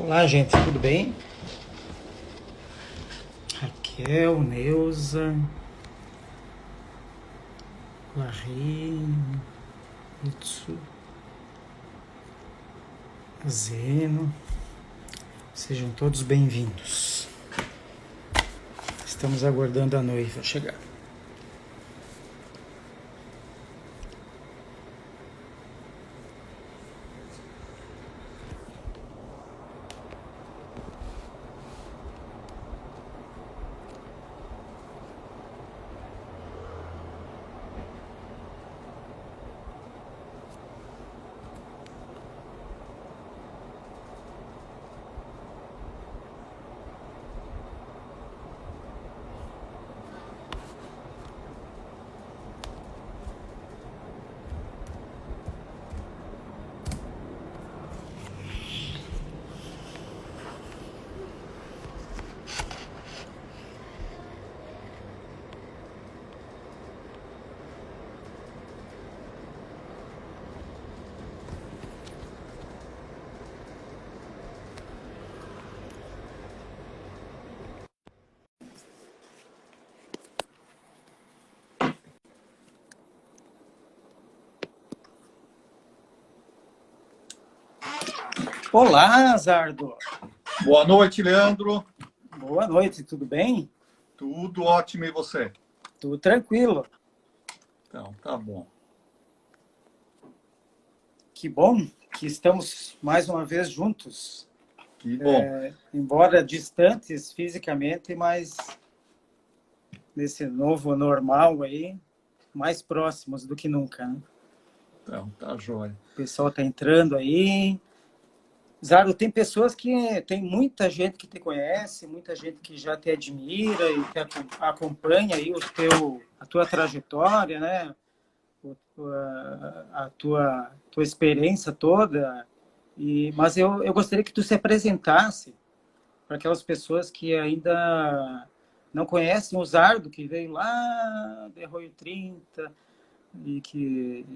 Olá, gente, tudo bem? Raquel, Neuza, Larry, Itsu, Zeno, sejam todos bem-vindos. Estamos aguardando a noiva chegar. Olá, Zardo. Boa noite, Leandro. Boa noite, tudo bem? Tudo ótimo, e você? Tudo tranquilo. Então, tá bom. Que bom que estamos mais uma vez juntos. Que bom. Embora distantes fisicamente, mas nesse novo normal aí, mais próximos do que nunca, né? Então, tá joia. O pessoal tá entrando aí. Zardo, tem pessoas tem muita gente que te conhece, muita gente que já te admira e te acompanha aí a tua trajetória, né? A tua experiência toda. Mas eu gostaria que tu se apresentasse para aquelas pessoas que ainda não conhecem o Zardo, que veio lá de Arroio 30 e que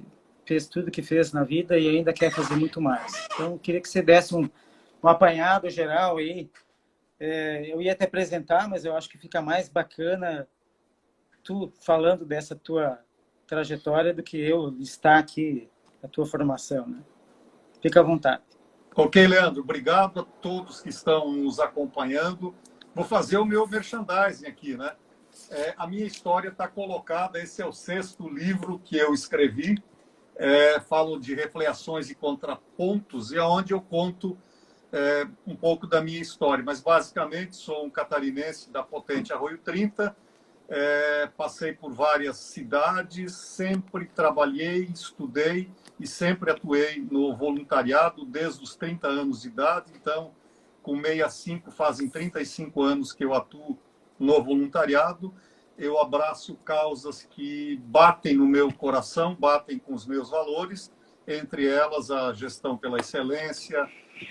fez tudo que fez na vida e ainda quer fazer muito mais. Então, eu queria que você desse um apanhado geral aí. Eu ia te apresentar, mas eu acho que fica mais bacana tu falando dessa tua trajetória do que eu estar aqui, a tua formação, né? Fica à vontade. Ok, Leandro, obrigado a todos que estão nos acompanhando. Vou fazer o meu merchandising aqui, né? A minha história está colocada, esse é o 6º livro que eu escrevi. Falo de reflexões e contrapontos, e onde eu conto um pouco da minha história. Mas, basicamente, sou um catarinense da potente Arroio 30, passei por várias cidades, sempre trabalhei, estudei e sempre atuei no voluntariado desde os 30 anos de idade. Então, com 65, fazem 35 anos que eu atuo no voluntariado. Eu abraço causas que batem no meu coração, batem com os meus valores, entre elas a gestão pela excelência,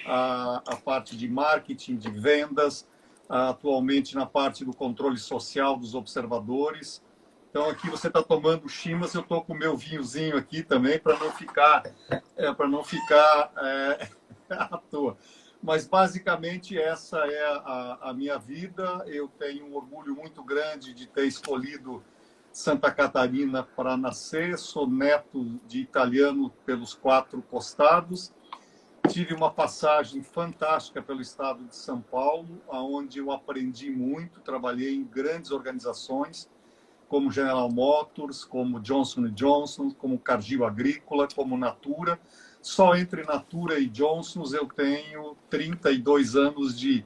a parte de marketing, de vendas, atualmente na parte do controle social dos observadores. Então, aqui você está tomando chimas, eu estou com o meu vinhozinho aqui também, para não ficar à toa. Mas, basicamente, essa é a minha vida. Eu tenho um orgulho muito grande de ter escolhido Santa Catarina para nascer. Sou neto de italiano pelos 4 costados. Tive uma passagem fantástica pelo estado de São Paulo, onde eu aprendi muito. Trabalhei em grandes organizações, como General Motors, como Johnson & Johnson, como Cargill Agrícola, como Natura. Só entre Natura e Johnson's eu tenho 32 anos de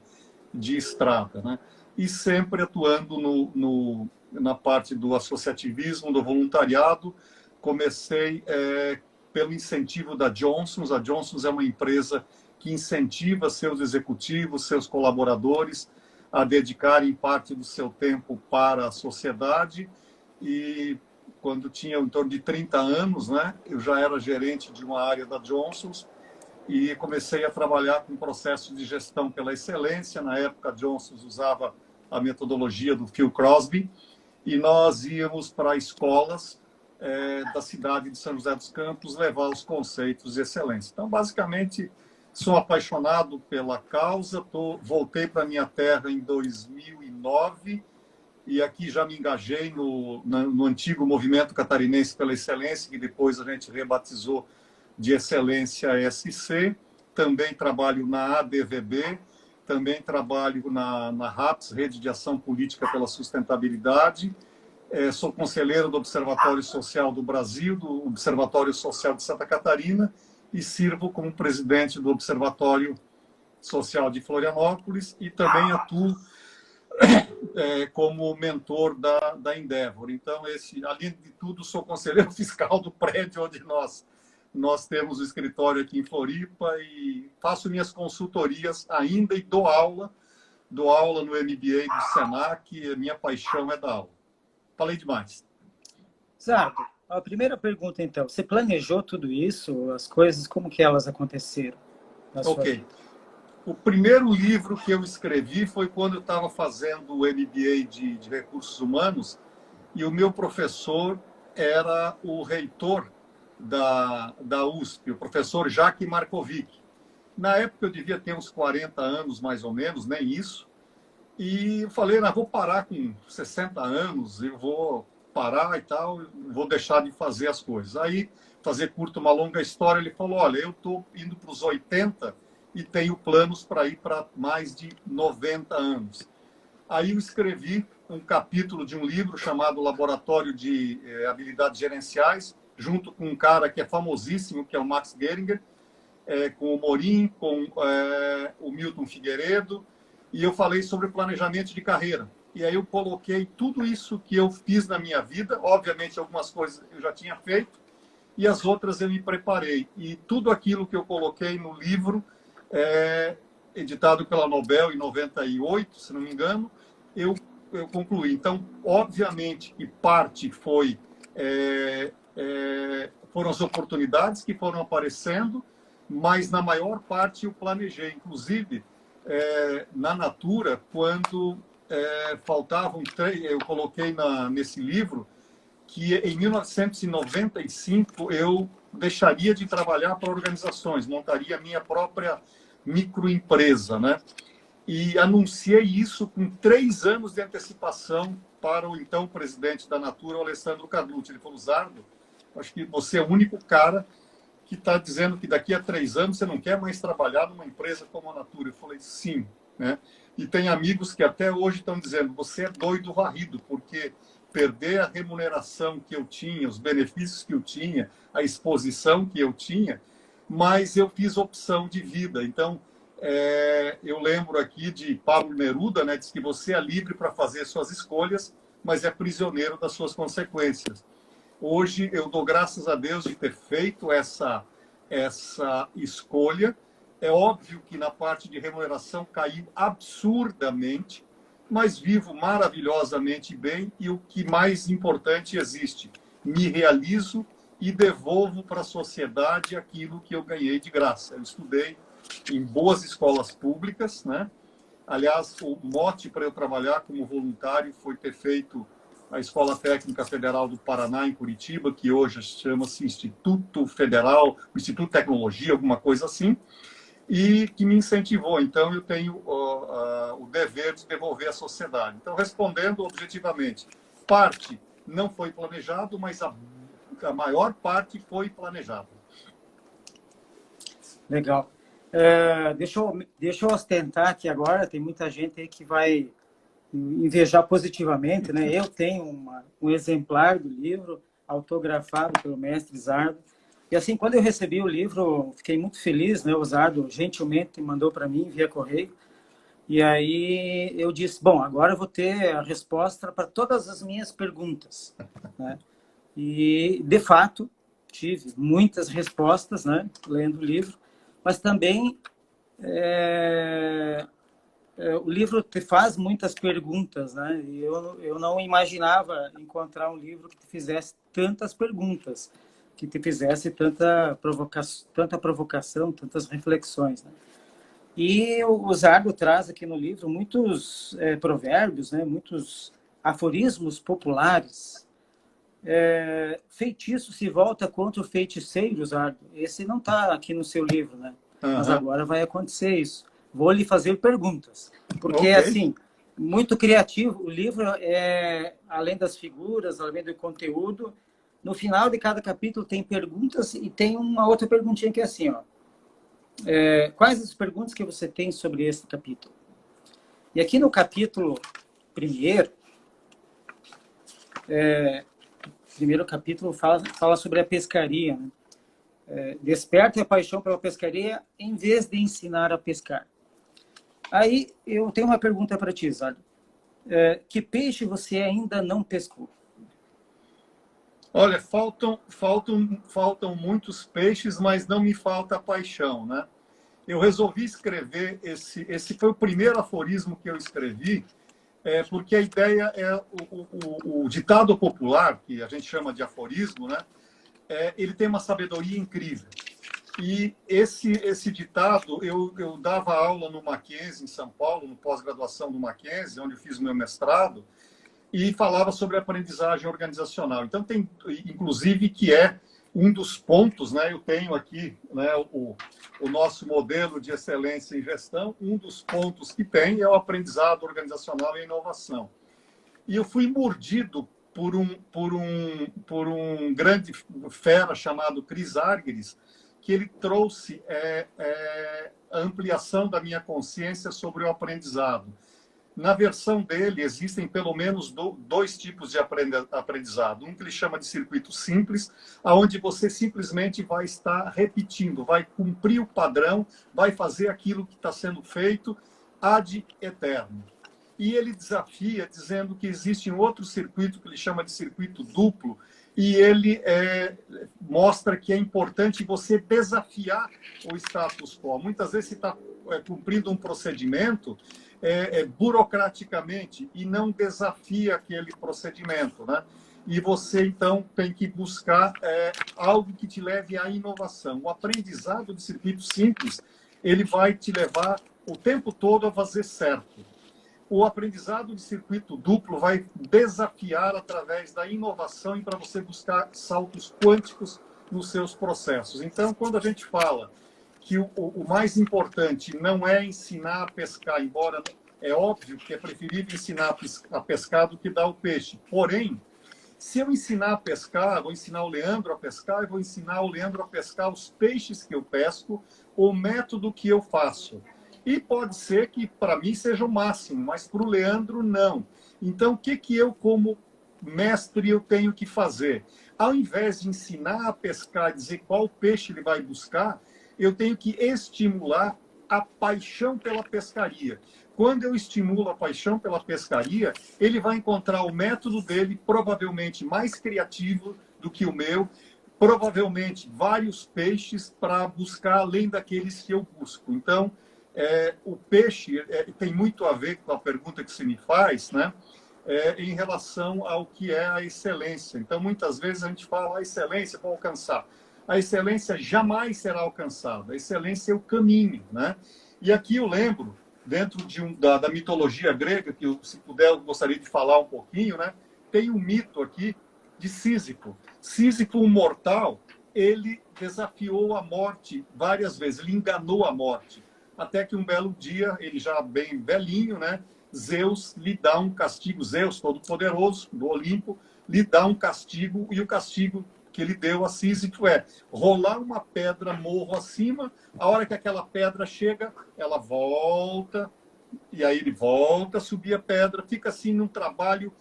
estrada, né? E sempre atuando na parte do associativismo, do voluntariado. Comecei pelo incentivo da Johnson's. A Johnson's é uma empresa que incentiva seus executivos, seus colaboradores a dedicarem parte do seu tempo para a sociedade. E quando tinha em torno de 30 anos, né, eu já era gerente de uma área da Johnson's e comecei a trabalhar com processo de gestão pela excelência. Na época, a Johnson's usava a metodologia do Phil Crosby e nós íamos para escolas da cidade de São José dos Campos levar os conceitos de excelência. Então, basicamente, Sou apaixonado pela causa, voltei para minha terra em 2009 e aqui já me engajei no antigo Movimento Catarinense pela Excelência, que depois a gente rebatizou de Excelência SC. Também trabalho na ADVB, também trabalho na RAPS, Rede de Ação Política pela Sustentabilidade. Sou conselheiro do Observatório Social do Brasil, do Observatório Social de Santa Catarina, e sirvo como presidente do Observatório Social de Florianópolis e também atuo como mentor da Endeavor. Então, além de tudo, sou conselheiro fiscal do prédio onde nós temos o escritório aqui em Floripa e faço minhas consultorias ainda e dou aula no MBA do Senac, a minha paixão é dar aula. Falei demais. Zardo, a primeira pergunta, então. Você planejou tudo isso? As coisas, como que elas aconteceram? Ok. O primeiro livro que eu escrevi foi quando eu estava fazendo o MBA de Recursos Humanos e o meu professor era o reitor da USP, o professor Jacques Markovic. Na época eu devia ter uns 40 anos, mais ou menos, nem isso. E eu falei, vou parar com 60 anos, eu vou parar e tal, vou deixar de fazer as coisas. Aí, fazer curta uma longa história, ele falou, olha, eu estou indo para os 80 e tenho planos para ir para mais de 90 anos. Aí eu escrevi um capítulo de um livro chamado Laboratório de Habilidades Gerenciais, junto com um cara que é famosíssimo, que é o Max Geringer, com o Morim, com o Milton Figueiredo, e eu falei sobre planejamento de carreira. E aí eu coloquei tudo isso que eu fiz na minha vida, obviamente algumas coisas eu já tinha feito, e as outras eu me preparei. E tudo aquilo que eu coloquei no livro, editado pela Nobel em 98, se não me engano, eu concluí. Então, obviamente que parte foram as oportunidades que foram aparecendo, mas na maior parte eu planejei. Inclusive, na Natura, quando faltavam 3, eu coloquei nesse livro que em 1995 eu deixaria de trabalhar para organizações, montaria a minha própria microempresa, né? E anunciei isso com 3 anos de antecipação para o então presidente da Natura, o Alessandro Carlucci. Ele falou, Zardo, acho que você é o único cara que está dizendo que daqui a 3 anos você não quer mais trabalhar numa empresa como a Natura. Eu falei, sim. Né? E tem amigos que até hoje estão dizendo, você é doido varrido, porque perder a remuneração que eu tinha, os benefícios que eu tinha, a exposição que eu tinha, mas eu fiz opção de vida. Então, eu lembro aqui de Pablo Neruda, né, diz que você é livre para fazer suas escolhas, mas é prisioneiro das suas consequências. Hoje eu dou graças a Deus de ter feito essa escolha. É óbvio que na parte de remuneração caiu absurdamente, mas vivo maravilhosamente bem e o que mais importante existe, me realizo e devolvo para a sociedade aquilo que eu ganhei de graça. Eu estudei em boas escolas públicas, né? Aliás, o mote para eu trabalhar como voluntário foi ter feito a Escola Técnica Federal do Paraná, em Curitiba, que hoje chama-se Instituto Federal, Instituto de Tecnologia, alguma coisa assim, e que me incentivou. Então, eu tenho o dever de devolver à sociedade. Então, respondendo objetivamente, parte não foi planejado, mas a maior parte foi planejada. Legal. Deixa eu ostentar aqui agora, tem muita gente aí que vai invejar positivamente, né? Eu tenho um exemplar do livro autografado pelo mestre Zardo. E assim, quando eu recebi o livro, fiquei muito feliz, né? O Zardo gentilmente mandou para mim via correio. E aí eu disse, bom, agora eu vou ter a resposta para todas as minhas perguntas, né? E, de fato, tive muitas respostas, né? Lendo o livro, mas também o livro te faz muitas perguntas, né? E eu não imaginava encontrar um livro que te fizesse tantas perguntas, que te fizesse tanta provocação, tantas reflexões, né? E o Zardo traz aqui no livro muitos provérbios, né? Muitos aforismos populares. Feitiço se volta contra o feiticeiro, Zardo. Esse não está aqui no seu livro, né? Mas Aham. agora vai acontecer isso. Vou lhe fazer perguntas, porque Ok. assim, muito criativo. O livro é, além das figuras, além do conteúdo, no final de cada capítulo tem perguntas e tem uma outra perguntinha que é assim, ó. Quais as perguntas que você tem sobre esse capítulo? E aqui no capítulo primeiro, primeiro capítulo fala sobre a pescaria, né? Desperte a paixão pela pescaria em vez de ensinar a pescar. Aí eu tenho uma pergunta para ti, Zalho. Que peixe você ainda não pescou? Olha, faltam muitos peixes, mas não me falta paixão, né? Eu resolvi escrever esse foi o primeiro aforismo que eu escrevi, porque a ideia é o ditado popular, que a gente chama de aforismo, né? Ele tem uma sabedoria incrível. E esse ditado, eu dava aula no Mackenzie, em São Paulo, no pós-graduação do Mackenzie, onde eu fiz o meu mestrado, e falava sobre aprendizagem organizacional. Então, tem, inclusive, que é um dos pontos, né? Eu tenho aqui, né, o nosso modelo de excelência em gestão, um dos pontos que tem é o aprendizado organizacional e inovação. E eu fui mordido por um grande fera chamado Chris Argyris, que ele trouxe a ampliação da minha consciência sobre o aprendizado. Na versão dele, existem pelo menos dois tipos de aprendizado. Um que ele chama de circuito simples, onde você simplesmente vai estar repetindo, vai cumprir o padrão, vai fazer aquilo que está sendo feito ad eterno. E ele desafia, dizendo que existe um outro circuito que ele chama de circuito duplo, e ele mostra que é importante você desafiar o status quo. Muitas vezes você está cumprindo um procedimento burocraticamente e não desafia aquele procedimento, né? E você, então, tem que buscar algo que te leve à inovação. O aprendizado de circuito simples, ele vai te levar o tempo todo a fazer certo. O aprendizado de circuito duplo vai desafiar através da inovação e para você buscar saltos quânticos nos seus processos. Então, quando a gente fala que o mais importante não é ensinar a pescar, embora é óbvio que é preferível ensinar a pescar do que dar o peixe. Porém, se eu ensinar a pescar, vou ensinar o Leandro a pescar, e vou ensinar o Leandro a pescar os peixes que eu pesco, o método que eu faço. E pode ser que para mim seja o máximo, mas para o Leandro não. Então, o que eu, como mestre, eu tenho que fazer? Ao invés de ensinar a pescar, dizer qual peixe ele vai buscar, eu tenho que estimular a paixão pela pescaria. Quando eu estimulo a paixão pela pescaria, ele vai encontrar o método dele, provavelmente mais criativo do que o meu, provavelmente vários peixes para buscar além daqueles que eu busco. Então, o peixe tem muito a ver com a pergunta que você me faz, né? Em relação ao que é a excelência. Então, muitas vezes a gente fala a excelência para alcançar. A excelência jamais será alcançada. A excelência é o caminho, né? E aqui eu lembro, dentro da mitologia grega, que se puder eu gostaria de falar um pouquinho, né? Tem um mito aqui de Sísifo. Sísifo, um mortal, ele desafiou a morte várias vezes, ele enganou a morte. Até que um belo dia, ele já bem velhinho, né? Zeus lhe dá um castigo, Zeus Todo-Poderoso, do Olimpo, lhe dá um castigo, e o castigo que ele deu a Sísifo é rolar uma pedra morro acima, a hora que aquela pedra chega, ela volta, e aí ele volta a subir a pedra, fica assim num trabalho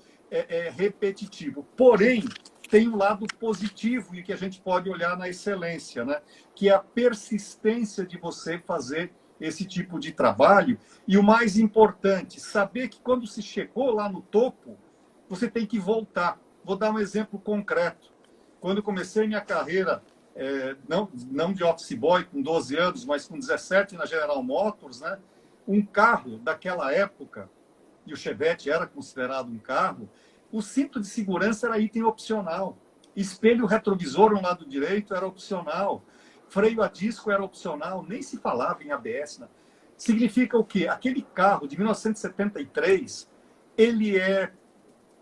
repetitivo. Porém, tem um lado positivo e que a gente pode olhar na excelência, né? Que é a persistência de você fazer esse tipo de trabalho. E o mais importante, saber que quando se chegou lá no topo, você tem que voltar. Vou dar um exemplo concreto. Quando eu comecei minha carreira, não de office boy com 12 anos, mas com 17 na General Motors, né? Um carro daquela época, e o Chevette era considerado um carro, o cinto de segurança era item opcional. Espelho retrovisor no lado direito era opcional. Freio a disco era opcional, nem se falava em ABS. Né? Significa o quê? Aquele carro de 1973, ele é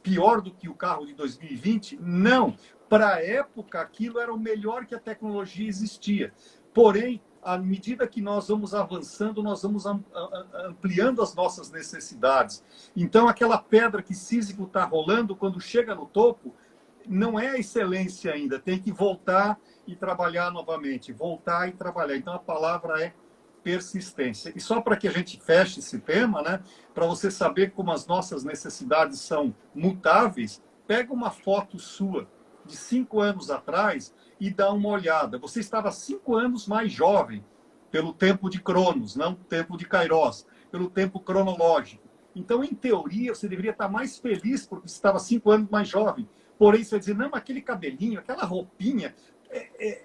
pior do que o carro de 2020? Não. Para a época, aquilo era o melhor que a tecnologia existia. Porém, à medida que nós vamos avançando, nós vamos ampliando as nossas necessidades. Então, aquela pedra que Sísifo está rolando, quando chega no topo, não é a excelência ainda, tem que voltar e trabalhar novamente, voltar e trabalhar. Então, a palavra é persistência. E só para que a gente feche esse tema, né, para você saber como as nossas necessidades são mutáveis, pega uma foto sua de 5 anos atrás e dá uma olhada. Você estava 5 anos mais jovem, pelo tempo de Cronos, não tempo de Kairos, pelo tempo cronológico. Então, em teoria, você deveria estar mais feliz porque você estava 5 anos mais jovem. Porém, você vai dizer, não, aquele cabelinho, aquela roupinha,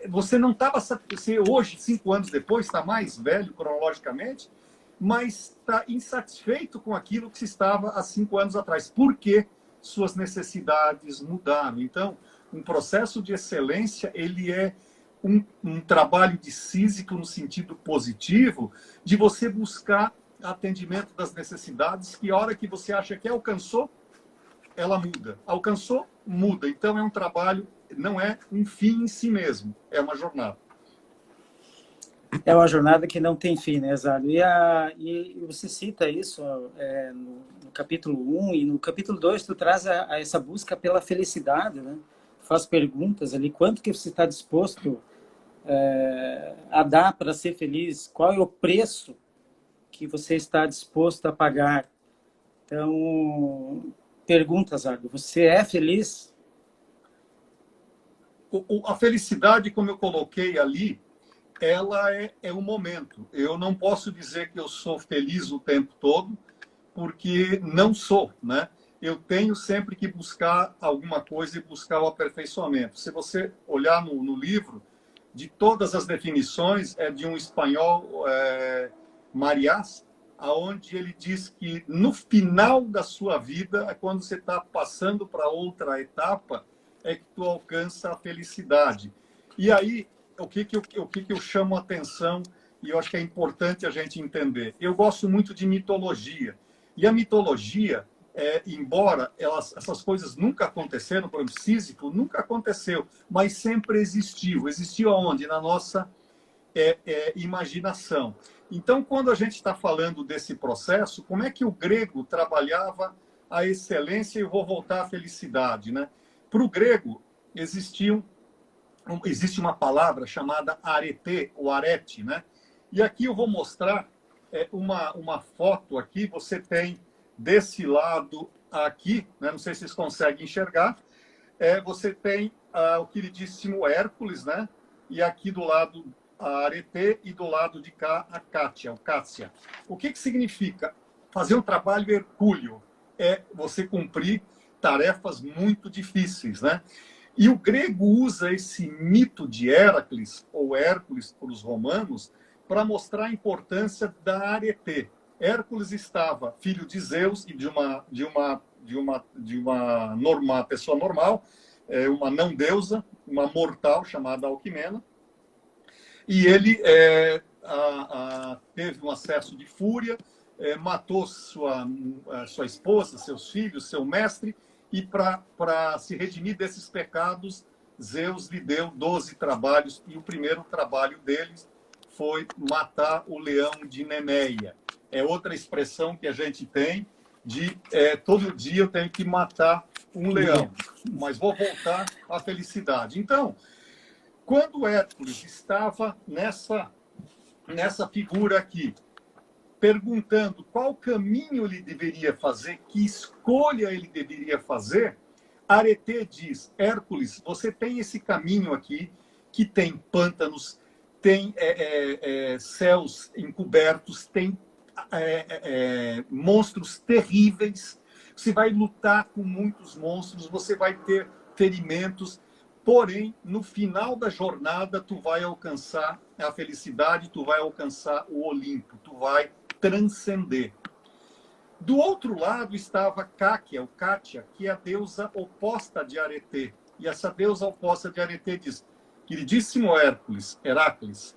você não estava... Você hoje, 5 anos depois, está mais velho cronologicamente, mas está insatisfeito com aquilo que se estava há 5 anos atrás. Por quê? Suas necessidades mudaram. Então, um processo de excelência, ele é um trabalho de Sísifo no sentido positivo, de você buscar atendimento das necessidades, que a hora que você acha que alcançou, ela muda. Alcançou, muda. Então, é um trabalho, não é um fim em si mesmo, é uma jornada. É uma jornada que não tem fim, né, Zalio? E você cita isso no capítulo 1 e no capítulo 2 tu traz essa busca pela felicidade, né? Faz perguntas ali, quanto que você está disposto a dar para ser feliz? Qual é o preço que você está disposto a pagar? Então, pergunta, Zalio, você é feliz? A felicidade, como eu coloquei ali, ela é um momento. Eu não posso dizer que eu sou feliz o tempo todo, porque não sou, né? Eu tenho sempre que buscar alguma coisa e buscar o aperfeiçoamento. Se você olhar no livro, de todas as definições, é de um espanhol, Marias, aonde ele diz que no final da sua vida, quando você está passando para outra etapa, é que tu alcança a felicidade. E aí, o que eu chamo a atenção, e eu acho que é importante a gente entender. Eu gosto muito de mitologia. E a mitologia, embora essas coisas nunca aconteceram, por exemplo, Sísifo nunca aconteceu, mas sempre existiu. Existiu aonde? Na nossa imaginação. Então, quando a gente está falando desse processo, como é que o grego trabalhava a excelência, e eu vou voltar à felicidade, né? Para o grego, existe uma palavra chamada arete, ou arete, né? E aqui eu vou mostrar uma foto aqui, você tem desse lado aqui, né? Não sei se vocês conseguem enxergar, você tem o queridíssimo Hércules, né? E aqui do lado a arete e do lado de cá a Cátia, o Cássia. O que significa? Fazer um trabalho hercúleo é você cumprir tarefas muito difíceis, né? E o grego usa esse mito de Hércules, ou Hércules para os romanos, para mostrar a importância da arete. Hércules estava filho de Zeus e de uma pessoa normal, uma não deusa, uma mortal chamada Alquimena. E ele teve um acesso de fúria, matou sua esposa, seus filhos, seu mestre, e para se redimir desses pecados, Zeus lhe deu 12 trabalhos, e o primeiro trabalho deles foi matar o leão de Nemeia. É outra expressão que a gente tem de todo dia eu tenho que matar um leão. Mas vou voltar à felicidade. Então, quando Hércules estava nessa figura aqui, perguntando qual caminho ele deveria fazer, que escolha ele deveria fazer, Arete diz, Hércules, você tem esse caminho aqui, que tem pântanos, tem céus encobertos, tem monstros terríveis, você vai lutar com muitos monstros, você vai ter ferimentos, porém, no final da jornada, tu vai alcançar a felicidade, tu vai alcançar o Olimpo, tu vai transcender. Do outro lado estava Cátia, que é a deusa oposta de Arete. E essa deusa oposta de Arete diz, queridíssimo Heracles,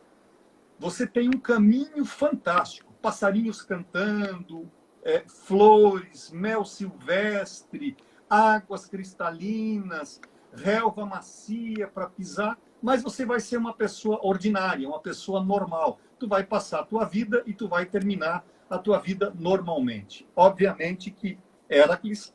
você tem um caminho fantástico, passarinhos cantando, flores, mel silvestre, águas cristalinas, relva macia para pisar, mas você vai ser uma pessoa ordinária, uma pessoa normal. Tu vai passar a tua vida e tu vai terminar a tua vida normalmente. Obviamente que Héracles,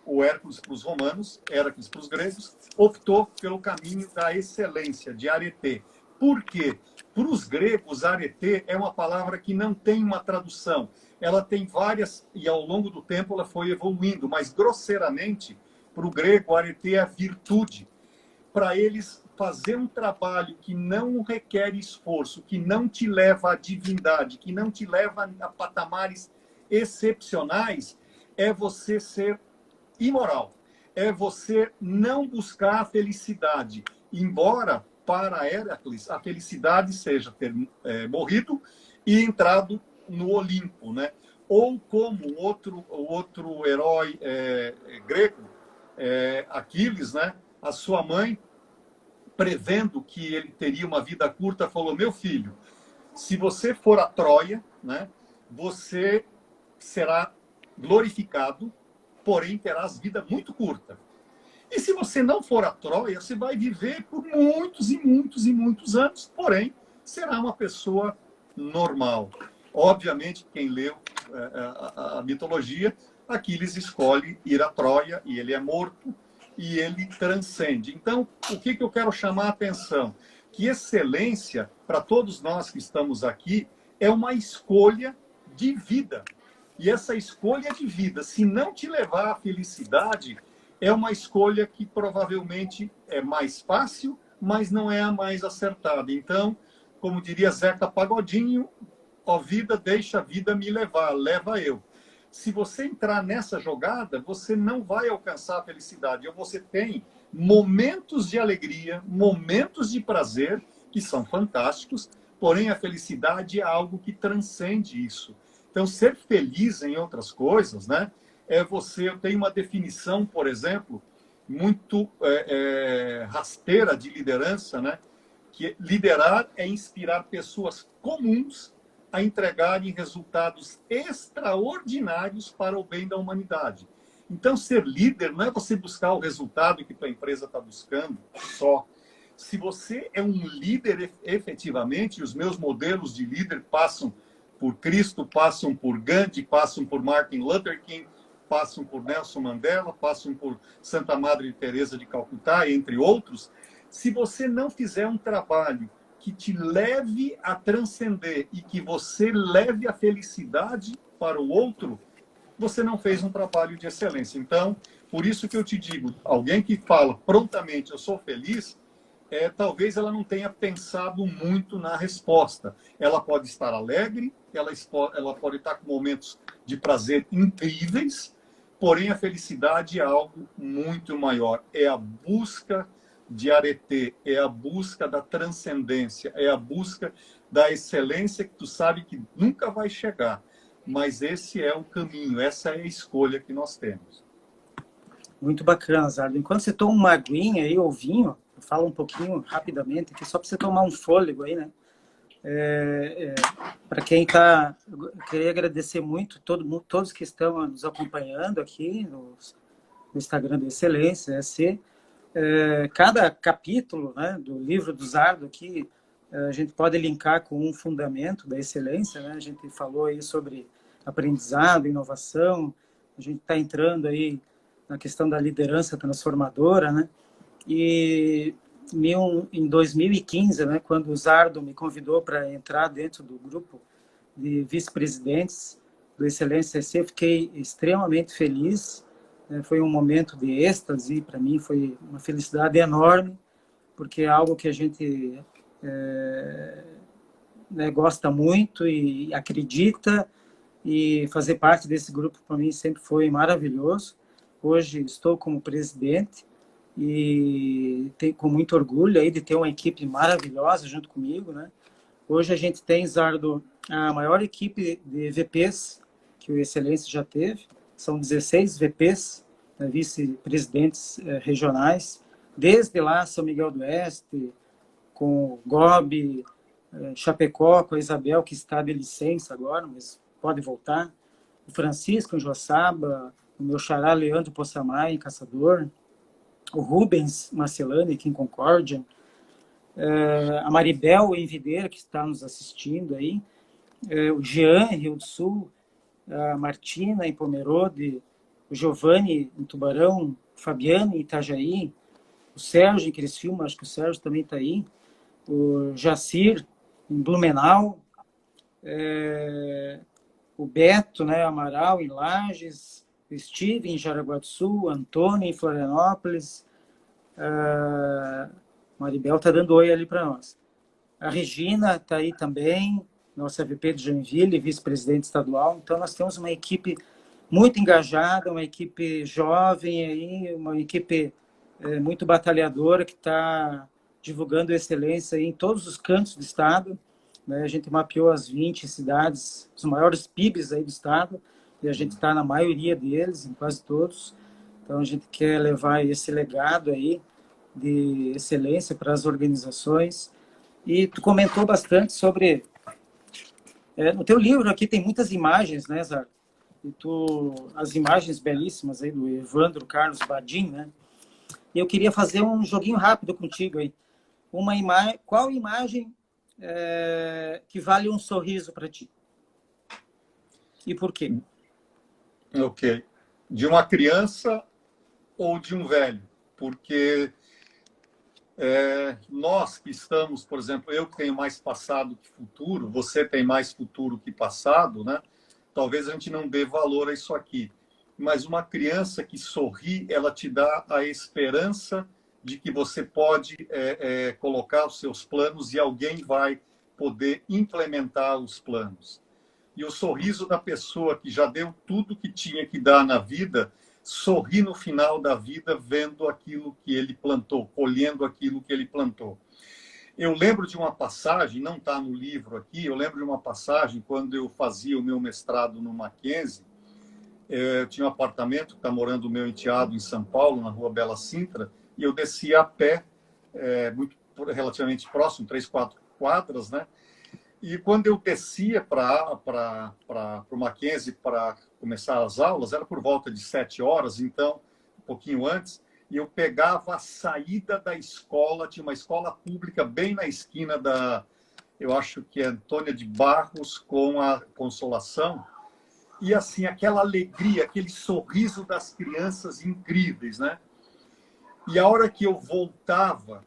o Hércules para os romanos, Héracles para os gregos, optou pelo caminho da excelência, de arete. Por quê? Para os gregos, arete é uma palavra que não tem uma tradução. Ela tem várias, e ao longo do tempo ela foi evoluindo, mas grosseiramente, para o grego, arete é a virtude. Para eles, fazer um trabalho que não requer esforço, que não te leva à divindade, que não te leva a patamares excepcionais, é você ser imoral. É você não buscar a felicidade. Embora, para Héracles, a felicidade seja ter morrido e entrado no Olimpo, né? Ou como o outro herói grego, Aquiles, né? A sua mãe, prevendo que ele teria uma vida curta, falou: meu filho, se você for a Troia, né? Você será glorificado, porém terás vida muito curta. E se você não for a Troia, você vai viver por muitos e muitos e muitos anos, porém será uma pessoa normal. Obviamente, quem leu a mitologia, Aquiles escolhe ir a Troia e ele é morto e ele transcende. Então, o que eu quero chamar a atenção? Que excelência, para todos nós que estamos aqui, é uma escolha de vida. E essa escolha de vida, se não te levar à felicidade, é uma escolha que provavelmente é mais fácil, mas não é a mais acertada. Então, como diria Zeca Pagodinho, ó vida, deixa a vida me levar, leva eu. Se você entrar nessa jogada, você não vai alcançar a felicidade. Ou você tem momentos de alegria, momentos de prazer, que são fantásticos, porém a felicidade é algo que transcende isso. Então, ser feliz em outras coisas, né? Eu tenho uma definição, por exemplo, muito rasteira de liderança, né? Que liderar é inspirar pessoas comuns a entregarem resultados extraordinários para o bem da humanidade. Então, ser líder não é você buscar o resultado que tua empresa está buscando só. Se você é um líder efetivamente, os meus modelos de líder passam por Cristo, passam por Gandhi, passam por Martin Luther King, passam por Nelson Mandela, passam por Santa Madre Teresa de Calcutá, entre outros. Se você não fizer um trabalho que te leve a transcender e que você leve a felicidade para o outro, você não fez um trabalho de excelência. Então, por isso que eu te digo, alguém que fala prontamente, eu sou feliz, talvez ela não tenha pensado muito na resposta. Ela pode estar alegre, ela pode estar com momentos de prazer incríveis, porém a felicidade é algo muito maior. É a busca de arete, é a busca da transcendência, é a busca da excelência que tu sabe que nunca vai chegar. Mas esse é o caminho, essa é a escolha que nós temos. Muito bacana, Zardo. Enquanto você toma uma aguinha aí, ou vinho, eu falo um pouquinho rapidamente, aqui, só para você tomar um fôlego aí, né? Para quem está... Queria agradecer muito todos que estão nos acompanhando aqui no Instagram do Excelência, EC. Cada capítulo, né, do livro do Zardo aqui, a gente pode linkar com um fundamento da excelência, né? A gente falou aí sobre aprendizado, inovação, a gente está entrando aí na questão da liderança transformadora, né? E em 2015, né, quando o Zardo me convidou para entrar dentro do grupo de vice-presidentes do Excelência EC, eu fiquei extremamente feliz. Foi um momento de êxtase, para mim foi uma felicidade enorme, porque é algo que a gente gosta muito e acredita, e fazer parte desse grupo para mim sempre foi maravilhoso. Hoje estou como presidente e tenho com muito orgulho aí de ter uma equipe maravilhosa junto comigo, né? Hoje a gente tem, Zardo, a maior equipe de VPs que o Excelência já teve. São 16 VPs, né, vice-presidentes regionais, desde lá São Miguel do Oeste, com o Gobi, Chapecó, com a Isabel, que está de licença agora, mas pode voltar, o Francisco em Joaçaba, o meu xará Leandro Possamay, em Caçador, o Rubens Marcelani, aqui em Concórdia, a Maribel em Videira, que está nos assistindo aí, o Jean, em Rio do Sul, a Martina, em Pomerode, o Giovanni, em Tubarão, o Fabiano, em Itajaí, o Sérgio, em Criciúma, acho que o Sérgio também está aí, o Jacir, em Blumenau, o Beto, né, Amaral, em Lages, o Steve, em Jaraguá do Sul, Antônio, em Florianópolis, Maribel está dando oi ali para nós. A Regina está aí também, nossa VP de Joinville, vice-presidente estadual. Então, nós temos uma equipe muito engajada, uma equipe jovem, aí, uma equipe muito batalhadora que está divulgando excelência aí em todos os cantos do estado. Né? A gente mapeou as 20 cidades, os maiores PIBs aí do estado, e a gente está na maioria deles, em quase todos. Então, a gente quer levar esse legado aí de excelência para as organizações. E tu comentou bastante sobre... no teu livro aqui tem muitas imagens, né, Zar? E as imagens belíssimas aí do Evandro Carlos Badim, né? E eu queria fazer um joguinho rápido contigo aí. Qual imagem que vale um sorriso para ti? E por quê? Ok. De uma criança ou de um velho? Porque nós que estamos, por exemplo, eu que tenho mais passado que futuro, você tem mais futuro que passado, né? Talvez a gente não dê valor a isso aqui. Mas uma criança que sorri, ela te dá a esperança de que você pode colocar os seus planos e alguém vai poder implementar os planos. E o sorriso da pessoa que já deu tudo que tinha que dar na vida, sorri no final da vida vendo aquilo que ele plantou, colhendo aquilo que ele plantou. Eu lembro de uma passagem, não está no livro aqui, eu lembro de uma passagem quando eu fazia o meu mestrado no Mackenzie. Eu tinha um apartamento, está morando o meu enteado em São Paulo, na rua Bela Sintra, e eu descia a pé, relativamente próximo, 3, 4 quadras, né? E quando eu descia para o Mackenzie para começar as aulas, era por volta de 7 horas, então, um pouquinho antes, e eu pegava a saída da escola, tinha uma escola pública bem na esquina eu acho que é Antônia de Barros com a Consolação, e assim, aquela alegria, aquele sorriso das crianças incríveis, né? E a hora que eu voltava,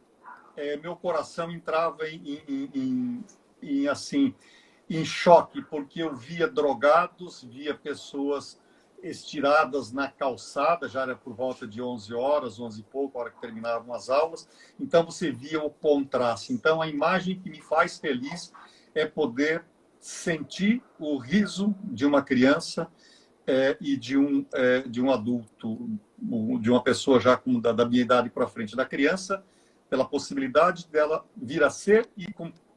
meu coração entrava em choque, porque eu via drogados, via pessoas estiradas na calçada, já era por volta de 11 horas, 11 e pouco, a hora que terminavam as aulas, então você via o contraste. Então, a imagem que me faz feliz é poder sentir o riso de uma criança e de um adulto, de uma pessoa já da minha idade para frente. Da criança, pela possibilidade dela vir a ser e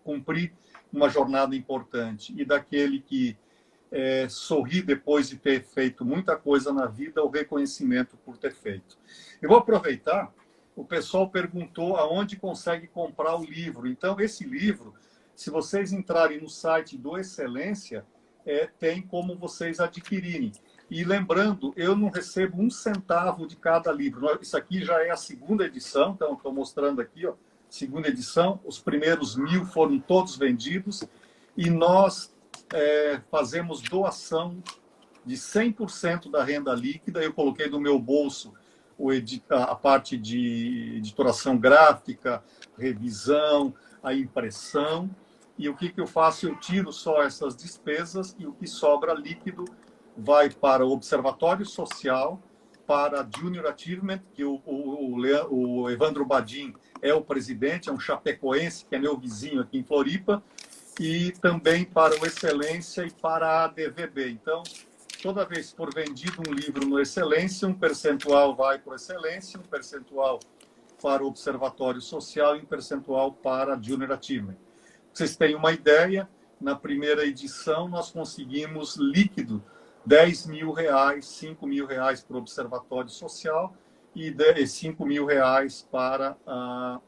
cumprir uma jornada importante. E daquele que sorri depois de ter feito muita coisa na vida, o reconhecimento por ter feito. Eu vou aproveitar, o pessoal perguntou aonde consegue comprar o livro. Então, esse livro, se vocês entrarem no site do Excelência, tem como vocês adquirirem. E lembrando, eu não recebo 1 centavo de cada livro. Isso aqui já é a 2ª edição, então estou mostrando aqui, ó, 2ª edição. Os primeiros 1000 foram todos vendidos e nós fazemos doação de 100% da renda líquida. Eu coloquei do meu bolso a parte de editoração gráfica, revisão, a impressão. E o que eu faço? Eu tiro só essas despesas e o que sobra líquido vai para o Observatório Social, para Junior Achievement, que o Evandro Badim é o presidente, é um chapecoense, que é meu vizinho aqui em Floripa, e também para o Excelência e para a ADVB. Então, toda vez que for vendido um livro no Excelência, um percentual vai para o Excelência, um percentual para o Observatório Social e um percentual para a Junior Achievement. Vocês têm uma ideia, na primeira edição nós conseguimos líquido R$10 mil, R$5 mil para o Observatório Social e R$5 mil para a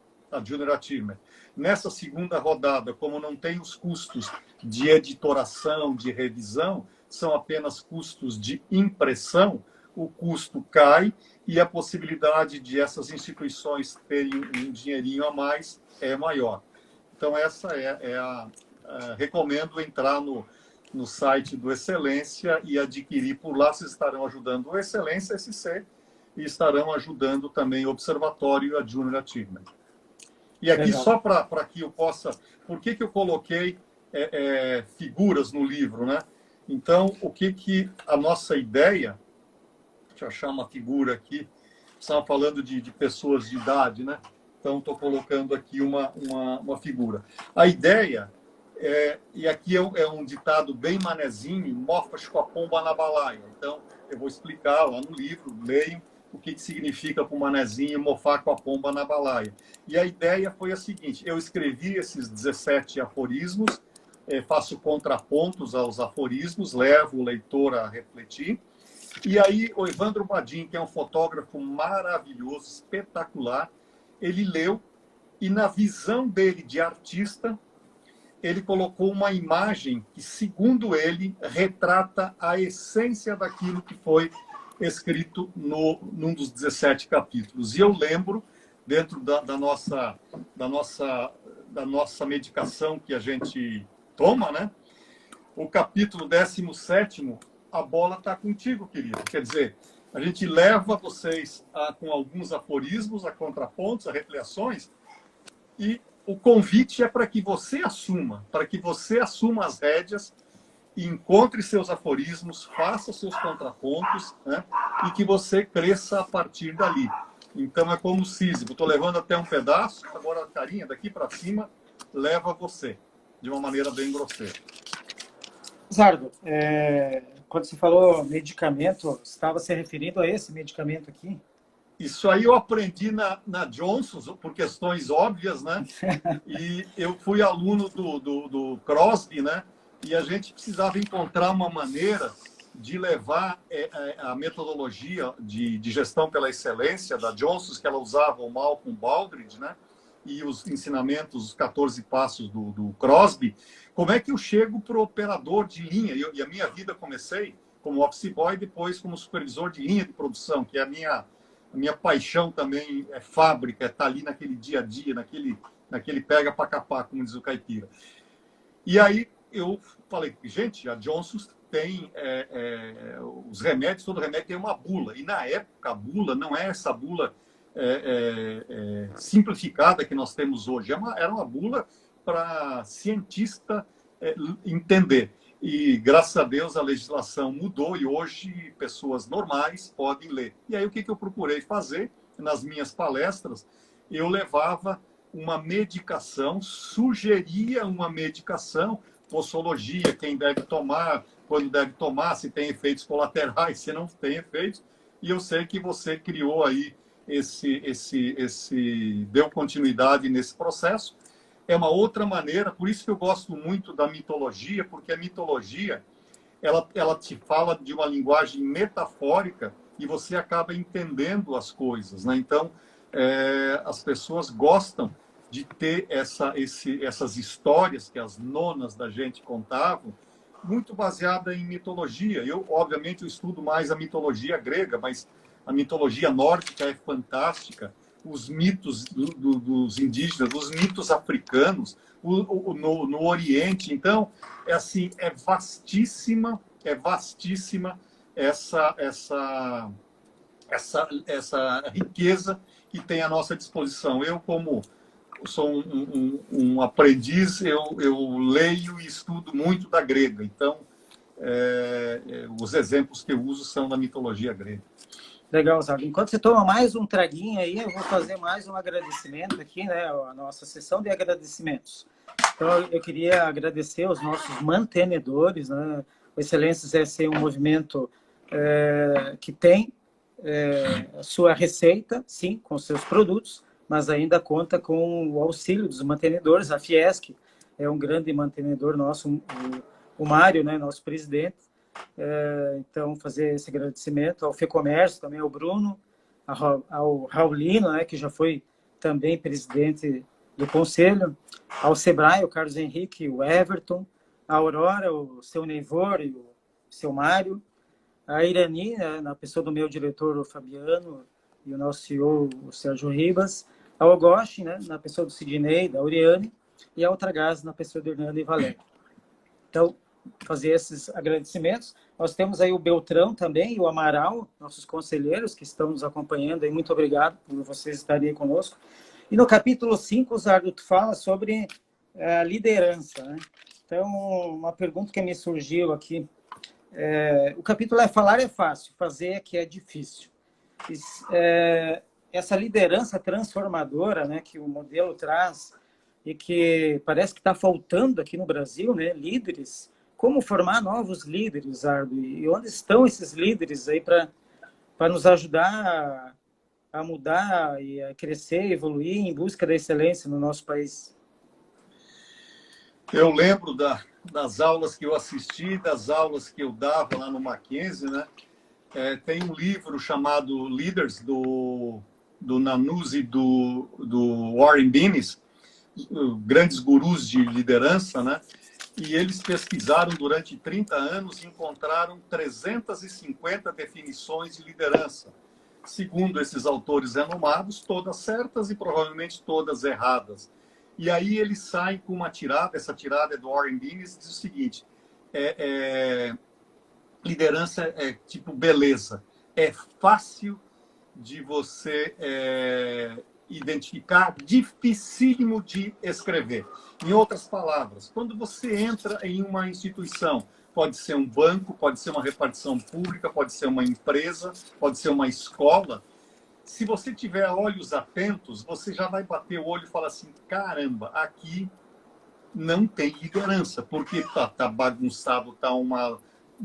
Junior Achievement. Nessa segunda rodada, como não tem os custos de editoração, de revisão, são apenas custos de impressão, o custo cai e a possibilidade de essas instituições terem um dinheirinho a mais é maior. Então, essa recomendo entrar no site do Excelência e adquirir por lá. Vocês estarão ajudando o Excelência SC e estarão ajudando também o Observatório e a Junior Achievement. E aqui, legal, só para que eu possa... Por que eu coloquei figuras no livro, né? Então, o que a nossa ideia... Deixa eu achar uma figura aqui. Estava falando de pessoas de idade, né? Então, estou colocando aqui uma figura. A ideia e aqui é um ditado bem manezinho, mofas com a pomba na balaia. Então, eu vou explicar lá no livro, leiam, o que significa para o manezinho mofar com a pomba na balaia. E a ideia foi a seguinte, eu escrevi esses 17 aforismos, faço contrapontos aos aforismos, levo o leitor a refletir. E aí, o Evandro Badin, que é um fotógrafo maravilhoso, espetacular, ele leu e, na visão dele de artista, ele colocou uma imagem que, segundo ele, retrata a essência daquilo que foi escrito num dos 17 capítulos. E eu lembro, dentro da nossa medicação que a gente toma, né? O capítulo 17º, a bola está contigo, querido. Quer dizer, a gente leva vocês com alguns aforismos, a contrapontos, a reflexões, e o convite é para que você assuma as rédeas, encontre seus aforismos, faça seus contrapontos, né? E que você cresça a partir dali. Então é como Sísifo, estou levando até um pedaço, agora a carinha daqui para cima leva você, de uma maneira bem grosseira. Zardo, quando você falou medicamento, você estava se referindo a esse medicamento aqui? Isso aí eu aprendi na Johnson, por questões óbvias, né? E eu fui aluno do Crosby, né? E a gente precisava encontrar uma maneira de levar a metodologia de gestão pela excelência da Johnson, que ela usava o Malcolm Baldrige, né? E os ensinamentos, os 14 passos do Crosby. Como é que eu chego para o operador de linha? E a minha vida comecei como office boy, depois como supervisor de linha de produção, que é a minha paixão também é fábrica, tá ali naquele dia a dia, naquele pega para capar, como diz o caipira. E aí eu falei, gente, a Johnson tem os remédios, todo remédio tem uma bula. E na época a bula não é essa bula simplificada que nós temos hoje. Era uma bula para cientista entender. E, graças a Deus, a legislação mudou e hoje pessoas normais podem ler. E aí, o que eu procurei fazer nas minhas palestras? Eu levava uma medicação, sugeria uma medicação, posologia, quem deve tomar, quando deve tomar, se tem efeitos colaterais, se não tem efeitos. E eu sei que você criou aí deu continuidade nesse processo. É uma outra maneira, por isso que eu gosto muito da mitologia, porque a mitologia ela te fala de uma linguagem metafórica e você acaba entendendo as coisas, né? Então, as pessoas gostam de ter essas histórias que as nonas da gente contavam, muito baseada em mitologia. Obviamente, eu estudo mais a mitologia grega, mas a mitologia nórdica é fantástica. Os mitos dos indígenas, os mitos africanos, no Oriente. Então, é vastíssima essa riqueza que tem à nossa disposição. Eu, como sou um aprendiz, eu leio e estudo muito da grega. Então, os exemplos que eu uso são da mitologia grega. Legal, Zardo. Enquanto você toma mais um traguinho aí, eu vou fazer mais um agradecimento aqui, né? A nossa sessão de agradecimentos. Então, eu queria agradecer aos nossos mantenedores, né? O Excelências SC é um movimento que tem a sua receita, sim, com seus produtos, mas ainda conta com o auxílio dos mantenedores. A Fiesc é um grande mantenedor nosso, o Mário, né? Nosso presidente. Então, fazer esse agradecimento ao FEComércio, também ao Bruno, ao Raulino, né, que já foi também presidente do conselho, ao Sebrae, o Carlos Henrique, o Everton, a Aurora, o seu Neivor e o seu Mário, a Irani, né, na pessoa do meu diretor, o Fabiano, e o nosso CEO, o Sérgio Ribas, a Ogoshi, né, na pessoa do Sidney, da Oriane, e a Ultragás, na pessoa do Hernando e Valério. Então, fazer esses agradecimentos. Nós temos aí o Beltrão também e o Amaral, nossos conselheiros que estão nos acompanhando. E muito obrigado por vocês estarem aí conosco. E no capítulo 5, o Zardo fala sobre a liderança, né? Então, uma pergunta que me surgiu aqui. O capítulo é falar é fácil, fazer é que é difícil. Essa liderança transformadora, né, que o modelo traz e que parece que está faltando aqui no Brasil, né, líderes. Como formar novos líderes, Ardo? E onde estão esses líderes aí para nos ajudar a mudar e a crescer, evoluir em busca da excelência no nosso país? Eu lembro das aulas que eu assisti, das aulas que eu dava lá no Mackenzie, né? Tem um livro chamado Leaders, do Nanuzzi e do Warren Bennis, grandes gurus de liderança, né? E eles pesquisaram durante 30 anos e encontraram 350 definições de liderança. Segundo esses autores renomados, todas certas e provavelmente todas erradas. E aí eles saem com uma tirada, essa tirada é do Warren Bennis, diz o seguinte: liderança é tipo beleza. É fácil de você identificar, dificílimo de escrever. Em outras palavras, quando você entra em uma instituição, pode ser um banco, pode ser uma repartição pública, pode ser uma empresa, pode ser uma escola, se você tiver olhos atentos, você já vai bater o olho e falar assim, caramba, aqui não tem liderança, porque tá bagunçado, tá uma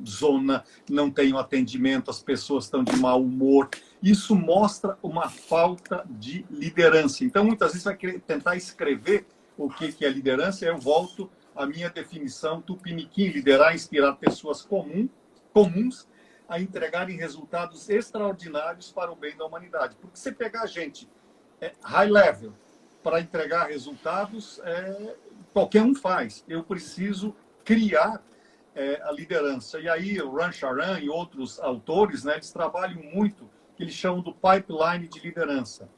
zona, não tem o atendimento, as pessoas estão de mau humor. Isso mostra uma falta de liderança. Então, muitas vezes, vai tentar escrever o que é liderança. Eu volto à minha definição tupiniquim: liderar, inspirar pessoas comuns a entregarem resultados extraordinários para o bem da humanidade. Porque você pegar gente high level para entregar resultados, qualquer um faz. Eu preciso criar a liderança. E aí o Ran Charan e outros autores, né, eles trabalham muito, que eles chamam do pipeline de liderança.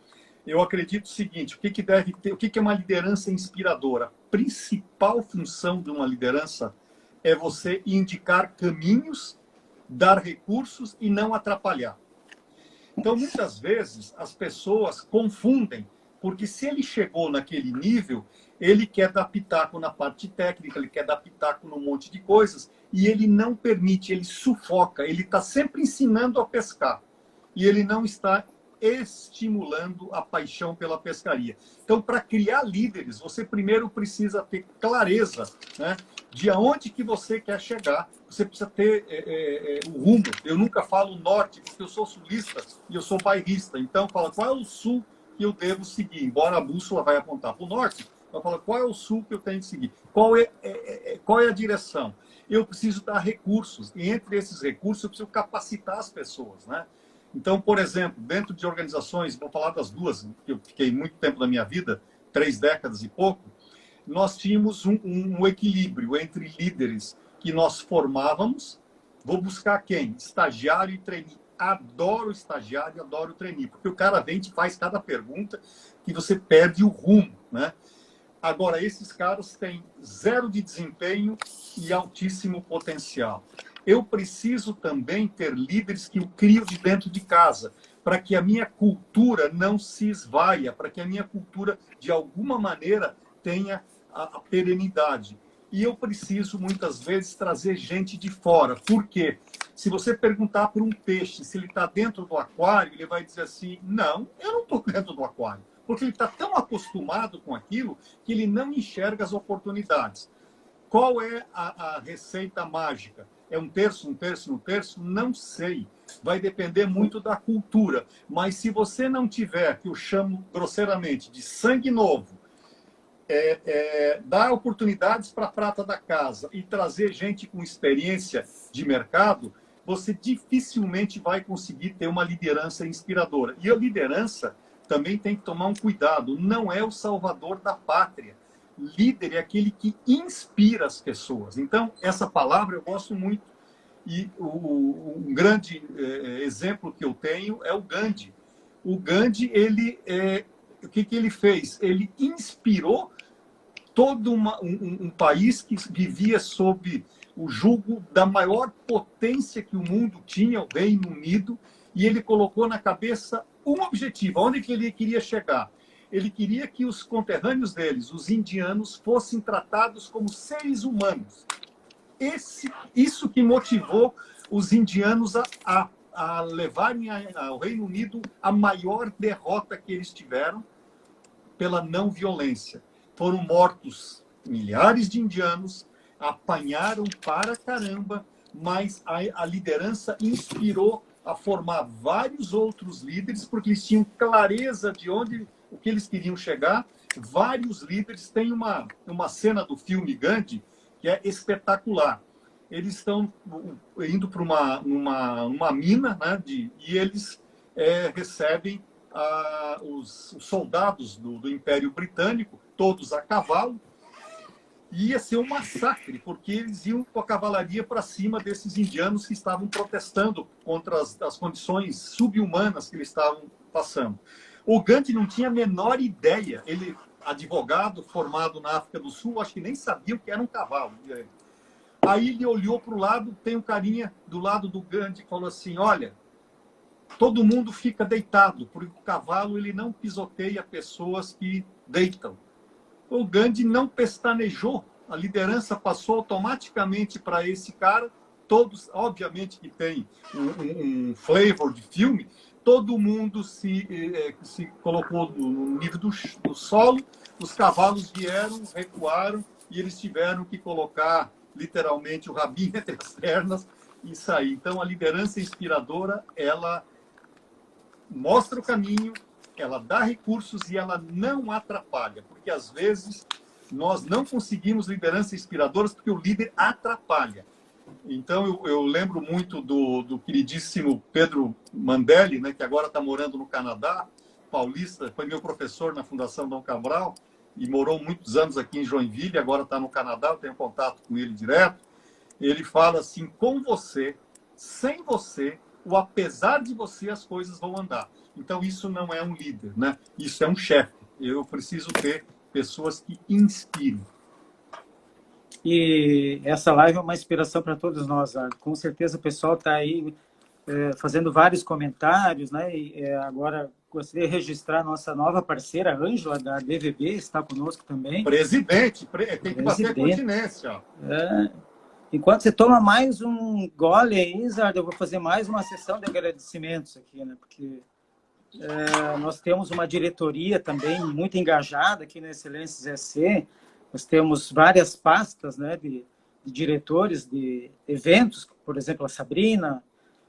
Eu acredito o seguinte: o que deve ter, o que é uma liderança inspiradora? A principal função de uma liderança é você indicar caminhos, dar recursos e não atrapalhar. Então, muitas vezes, as pessoas confundem, porque se ele chegou naquele nível, ele quer dar pitaco na parte técnica, ele quer dar pitaco num monte de coisas, e ele não permite, ele sufoca, ele está sempre ensinando a pescar, e ele não está estimulando a paixão pela pescaria. Então, para criar líderes, você primeiro precisa ter clareza, né, de aonde que você quer chegar. Você precisa ter o rumo. Eu nunca falo norte, porque eu sou sulista e eu sou bairrista. Então, fala qual é o sul que eu devo seguir. Embora a bússola vai apontar para o norte, eu falo qual é o sul que eu tenho que seguir. Qual é a direção? Eu preciso dar recursos. E entre esses recursos, eu preciso capacitar as pessoas, né? Então, por exemplo, dentro de organizações, vou falar das duas, que eu fiquei muito tempo da minha vida, 3 décadas e pouco, nós tínhamos um equilíbrio entre líderes que nós formávamos. Vou buscar quem? Estagiário e trainee. Adoro estagiário, adoro trainee, porque o cara vem e te faz cada pergunta que você perde o rumo, né? Agora, esses caras têm 0 de desempenho e altíssimo potencial. Eu preciso também ter líderes que eu crio de dentro de casa, para que a minha cultura não se esvaia, para que a minha cultura, de alguma maneira, tenha a perenidade. E eu preciso, muitas vezes, trazer gente de fora. Por quê? Se você perguntar para um peixe se ele está dentro do aquário, ele vai dizer assim, não, eu não estou dentro do aquário. Porque ele está tão acostumado com aquilo que ele não enxerga as oportunidades. Qual é a receita mágica? É um terço, um terço, um terço? Não sei. Vai depender muito da cultura. Mas se você não tiver, que eu chamo grosseiramente de sangue novo, dar oportunidades para a prata da casa e trazer gente com experiência de mercado, você dificilmente vai conseguir ter uma liderança inspiradora. E a liderança também tem que tomar um cuidado. Não é o salvador da pátria. Líder é aquele que inspira as pessoas. Então, essa palavra eu gosto muito. E um grande exemplo que eu tenho é o Gandhi. O Gandhi, o que ele fez? Ele inspirou todo um país que vivia sob o jugo da maior potência que o mundo tinha, o Reino Unido, e ele colocou na cabeça um objetivo, onde que ele queria chegar. Ele queria que os conterrâneos deles, os indianos, fossem tratados como seres humanos. Isso que motivou os indianos a levarem ao Reino Unido a maior derrota que eles tiveram pela não violência. Foram mortos milhares de indianos, apanharam para caramba, mas a liderança inspirou a formar vários outros líderes, porque eles tinham clareza de o que eles queriam chegar. Vários líderes. Tem uma cena do filme Gandhi que é espetacular. Eles estão indo para uma mina, né, e eles recebem os soldados do Império Britânico, todos a cavalo. Ia ser um massacre, porque eles iam com a cavalaria para cima desses indianos que estavam protestando contra as condições subhumanas que eles estavam passando. O Gandhi não tinha a menor ideia. Ele, advogado, formado na África do Sul, acho que nem sabia o que era um cavalo. Aí ele olhou para o lado, tem um carinha do lado do Gandhi que falou assim, olha, todo mundo fica deitado, porque o cavalo ele não pisoteia pessoas que deitam. O Gandhi não pestanejou, a liderança passou automaticamente para esse cara. Todos, obviamente que tem um flavor de filme, todo mundo se colocou no nível do solo, os cavalos vieram, recuaram, e eles tiveram que colocar literalmente o rabinho entre as pernas e sair. Então, a liderança inspiradora, ela mostra o caminho, ela dá recursos e ela não atrapalha, porque às vezes nós não conseguimos lideranças inspiradoras porque o líder atrapalha. Então eu lembro muito do queridíssimo Pedro Mandelli, né, que agora está morando no Canadá, paulista, foi meu professor na Fundação Dom Cabral e morou muitos anos aqui em Joinville, agora está no Canadá, eu tenho contato com ele direto. Ele fala assim, com você, sem você, ou apesar de você, as coisas vão andar. Então, isso não é um líder, né? Isso é um chefe. Eu preciso ter pessoas que inspirem. E essa live é uma inspiração para todos nós. Com certeza o pessoal está aí fazendo vários comentários, né? E agora gostaria de registrar a nossa nova parceira, Ângela, da DVB, está conosco também. Presidente, tem que bater continência. Enquanto você toma mais um gole aí, Zardo, eu vou fazer mais uma sessão de agradecimentos aqui, né? Porque nós temos uma diretoria também muito engajada aqui na Excelência ZC. Nós temos várias pastas, né, de diretores de eventos, por exemplo, a Sabrina,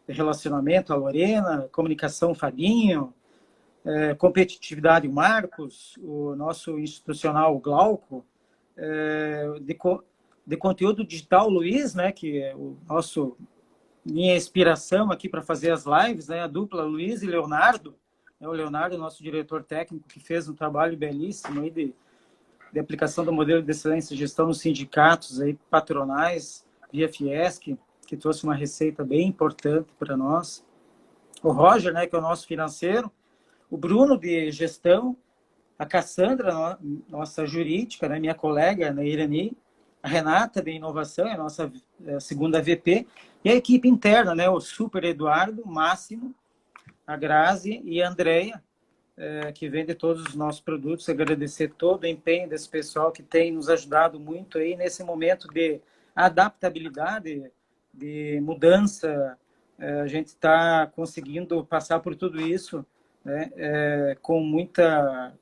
de relacionamento, a Lorena, comunicação, o Fabinho, competitividade, o Marcos, o nosso institucional, o Glauco, de conteúdo digital, o Luiz, né, que é minha inspiração aqui para fazer as lives, né, a dupla Luiz e Leonardo. O Leonardo, nosso diretor técnico, que fez um trabalho belíssimo aí de aplicação do modelo de excelência e gestão nos sindicatos aí, patronais, via Fiesc, que trouxe uma receita bem importante para nós. O Roger, né, que é o nosso financeiro. O Bruno, de gestão. A Cassandra, nossa jurídica, né, minha colega, né, Irani. A Renata, de inovação, é a nossa segunda VP. E a equipe interna, né, o Super Eduardo, Máximo, a Grazi e a Andrea, que vende todos os nossos produtos. Agradecer todo o empenho desse pessoal que tem nos ajudado muito aí nesse momento de adaptabilidade, de mudança. A gente está conseguindo passar por tudo isso, né, com muita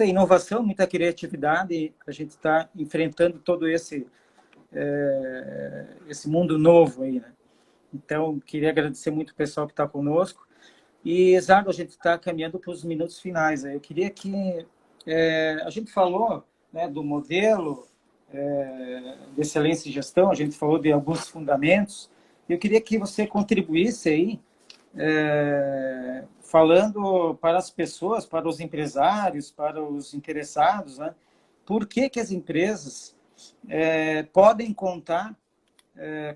inovação, muita criatividade. A gente está enfrentando todo esse mundo novo aí, né? Então, queria agradecer muito o pessoal que está conosco. E, Zardo, a gente está caminhando para os minutos finais. Eu queria que... a gente falou, né, do modelo de excelência e gestão, a gente falou de alguns fundamentos. Eu queria que você contribuísse aí, falando para as pessoas, para os empresários, para os interessados, né, por que as empresas podem contar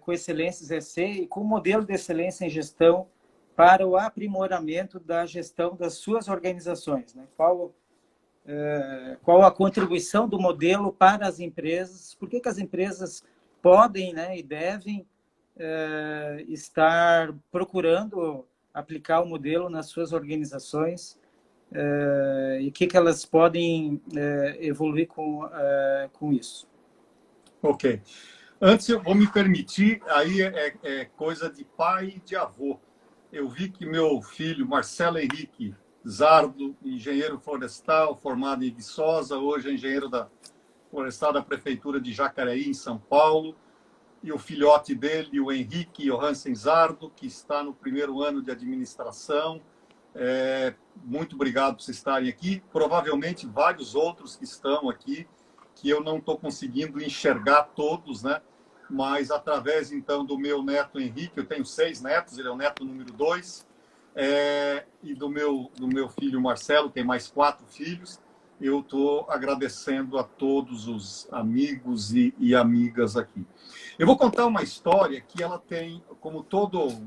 com Excelências EC e com o modelo de excelência em gestão para o aprimoramento da gestão das suas organizações, né? Qual a contribuição do modelo para as empresas, por que as empresas podem, né, e devem estar procurando aplicar o modelo nas suas organizações, e o que elas podem evoluir com isso. Ok. Antes, eu vou me permitir, aí é coisa de pai e de avô. Eu vi que meu filho, Marcelo Henrique Zardo, engenheiro florestal, formado em Viçosa, hoje é engenheiro florestal da Prefeitura de Jacareí, em São Paulo, e o filhote dele, o Henrique Johansen Zardo, que está no primeiro ano de administração. Muito obrigado por vocês estarem aqui. Provavelmente vários outros que estão aqui, que eu não estou conseguindo enxergar todos, né? Mas através, então, do meu neto Henrique, eu tenho 6 netos, ele é o neto número 2, e do meu filho Marcelo, tem mais 4 filhos. Eu estou agradecendo a todos os amigos e amigas aqui. Eu vou contar uma história que ela tem, como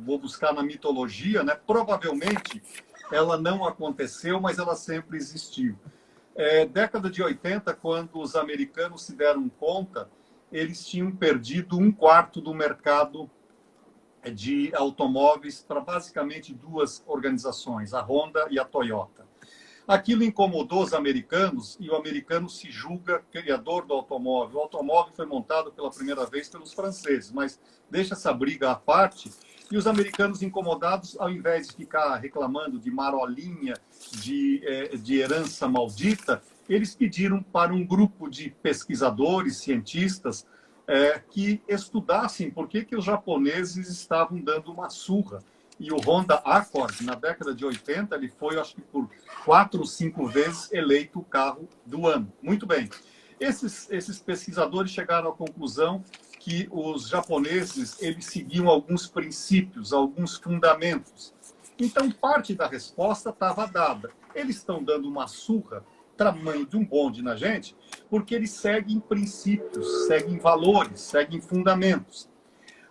vou buscar na mitologia, né? Provavelmente ela não aconteceu, mas ela sempre existiu. Década de 80, quando os americanos se deram conta, eles tinham perdido 1/4 do mercado de automóveis para basicamente 2 organizações, a Honda e a Toyota. Aquilo incomodou os americanos e o americano se julga criador do automóvel. O automóvel foi montado pela primeira vez pelos franceses, mas deixa essa briga à parte. E os americanos incomodados, ao invés de ficar reclamando de marolinha, de herança maldita, eles pediram para um grupo de pesquisadores, cientistas, que estudassem por que os japoneses estavam dando uma surra. E o Honda Accord, na década de 80, ele foi, acho que por 4 ou 5 vezes, eleito o carro do ano. Muito bem. Esses pesquisadores chegaram à conclusão que os japoneses eles seguiam alguns princípios, alguns fundamentos. Então, parte da resposta estava dada. Eles estão dando uma surra, tamanho de um bonde na gente, porque eles seguem princípios, seguem valores, seguem fundamentos.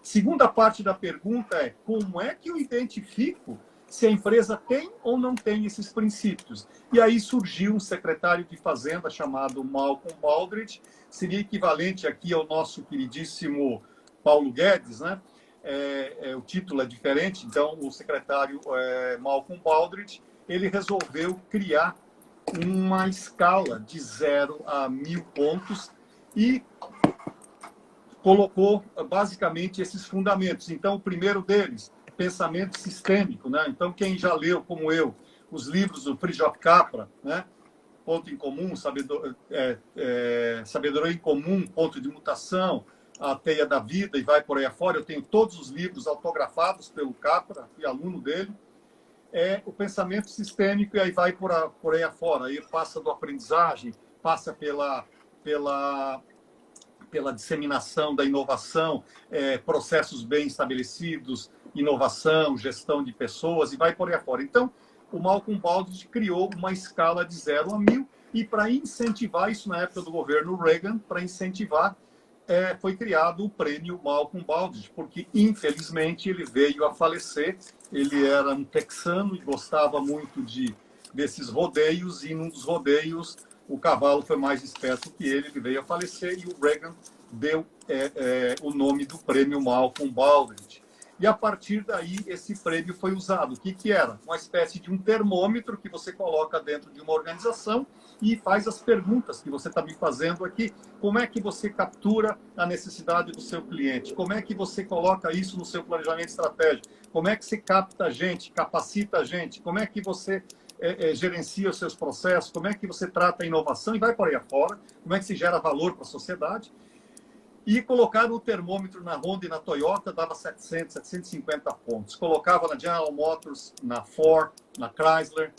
Segunda parte da pergunta é: como é que eu identifico se a empresa tem ou não tem esses princípios? E aí surgiu um secretário de Fazenda chamado Malcolm Baldrige, seria equivalente aqui ao nosso queridíssimo Paulo Guedes, né? O título é diferente, então o secretário Malcolm Baldrige, ele resolveu criar uma escala de 0 a 1000 pontos e colocou basicamente esses fundamentos. Então, o primeiro deles, pensamento sistêmico, né? Então, quem já leu, como eu, os livros do Fritjof Capra, né? Ponto em comum, sabedoria em comum, ponto de mutação, a teia da vida e vai por aí afora. Eu tenho todos os livros autografados pelo Capra, fui aluno dele. O pensamento sistêmico e aí vai por aí afora. Aí passa do aprendizagem, passa pela disseminação da inovação, processos bem estabelecidos, inovação, gestão de pessoas, e vai por aí afora. Então, o Malcolm Baldrige criou uma escala de 0 a 1000, e para incentivar isso, na época do governo Reagan, para incentivar, foi criado o prêmio Malcolm Baldrige, porque, infelizmente, ele veio a falecer. Ele era um texano e gostava muito desses rodeios, e num dos rodeios o cavalo foi mais esperto que ele veio a falecer, e o Reagan deu o nome do prêmio Malcolm Baldrige. E a partir daí, esse prêmio foi usado. O que era? Uma espécie de um termômetro que você coloca dentro de uma organização e faz as perguntas que você está me fazendo aqui. Como é que você captura a necessidade do seu cliente? Como é que você coloca isso no seu planejamento estratégico? Como é que você capta a gente, capacita a gente? Como é que você gerencia os seus processos? Como é que você trata a inovação e vai por aí afora? Como é que se gera valor para a sociedade? E colocaram o termômetro na Honda e na Toyota, dava 700, 750 pontos. Colocava na General Motors, na Ford, na Chrysler,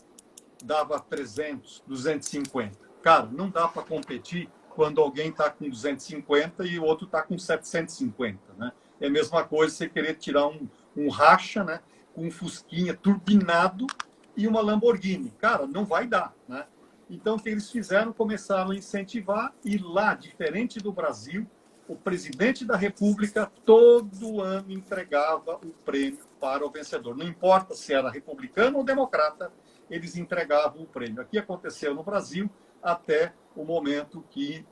dava 300, 250. Cara, não dá para competir quando alguém está com 250 e o outro está com 750. Né? É a mesma coisa você querer tirar um racha, né, com um Fusquinha turbinado e uma Lamborghini. Cara, não vai dar. Né? Então, o que eles fizeram? Começaram a incentivar, e lá, diferente do Brasil, o presidente da República todo ano entregava o prêmio para o vencedor. Não importa se era republicano ou democrata, eles entregavam o prêmio. Aqui aconteceu no Brasil até o momento que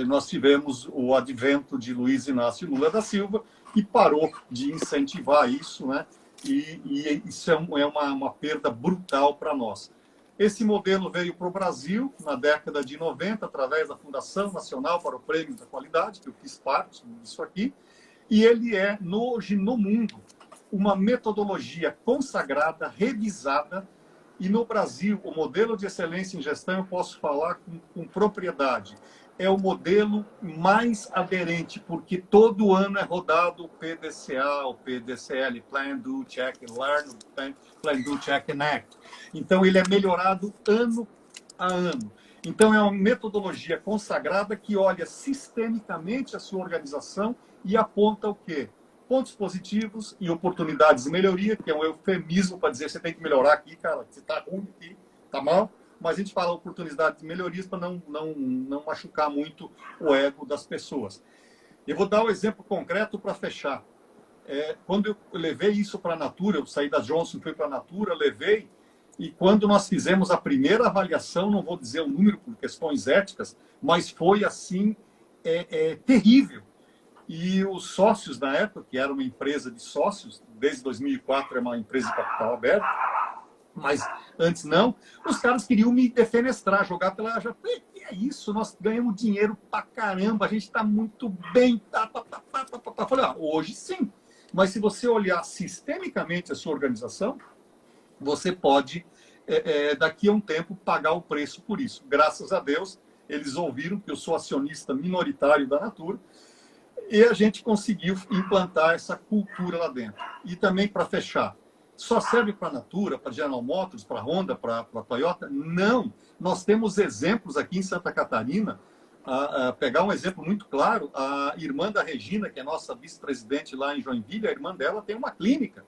nós tivemos o advento de Luiz Inácio Lula da Silva, que parou de incentivar isso, né? E isso é uma perda brutal para nós. Esse modelo veio para o Brasil na década de 90, através da Fundação Nacional para o Prêmio da Qualidade, que eu fiz parte disso aqui, e ele é, hoje no mundo, uma metodologia consagrada, revisada, e no Brasil, o modelo de excelência em gestão, eu posso falar com propriedade, é o modelo mais aderente, porque todo ano é rodado o PDCA, o PDCL, Plan, Do, Check and Learn, Plan, Do, Check and Act. Então, ele é melhorado ano a ano. Então, é uma metodologia consagrada que olha sistemicamente a sua organização e aponta o quê? Pontos positivos e oportunidades de melhoria, que é um eufemismo para dizer você tem que melhorar aqui, cara, você está ruim aqui, está mal. Mas a gente fala oportunidade de melhorias para não machucar muito o ego das pessoas. Eu vou dar um exemplo concreto para fechar. Quando eu levei isso para a Natura, eu saí da Johnson, fui para a Natura, levei, e quando nós fizemos a primeira avaliação, não vou dizer o número por questões éticas, mas foi assim, terrível. E os sócios na época, que era uma empresa de sócios, desde 2004 é uma empresa de capital aberto, mas antes não, os caras queriam me defenestrar, jogar pela... Que é isso? Nós ganhamos dinheiro pra caramba, a gente está muito bem. Falei, hoje sim. Mas se você olhar sistemicamente a sua organização, você pode, daqui a um tempo, pagar o preço por isso. Graças a Deus, eles ouviram que eu sou acionista minoritário da Natura e a gente conseguiu implantar essa cultura lá dentro. E também, para fechar, só serve para a Natura, para a General Motors, para a Honda, para a Toyota? Não. Nós temos exemplos aqui em Santa Catarina. Pegar um exemplo muito claro, a irmã da Regina, que é nossa vice-presidente lá em Joinville, a irmã dela tem uma clínica.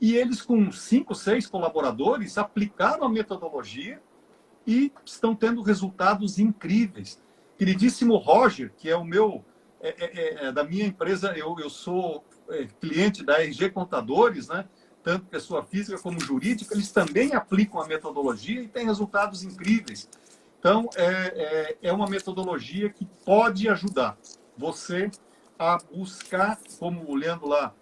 E eles, com 5, 6 colaboradores, aplicaram a metodologia e estão tendo resultados incríveis. Queridíssimo Roger, que é o meu, da minha empresa, eu sou cliente da RG Contadores, né? Tanto pessoa física como jurídica, eles também aplicam a metodologia e têm resultados incríveis. Então, é uma metodologia que pode ajudar você a buscar, como olhando lá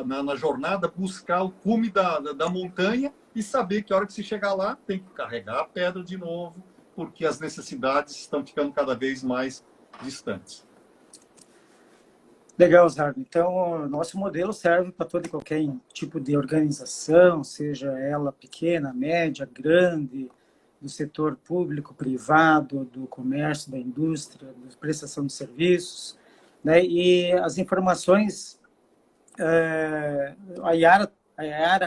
na jornada, buscar o cume da montanha e saber que a hora que você chegar lá, tem que carregar a pedra de novo, porque as necessidades estão ficando cada vez mais distantes. Legal, Zardo. Então, o nosso modelo serve para todo e qualquer tipo de organização, seja ela pequena, média, grande, do setor público, privado, do comércio, da indústria, da prestação de serviços, né? E as informações, a Yara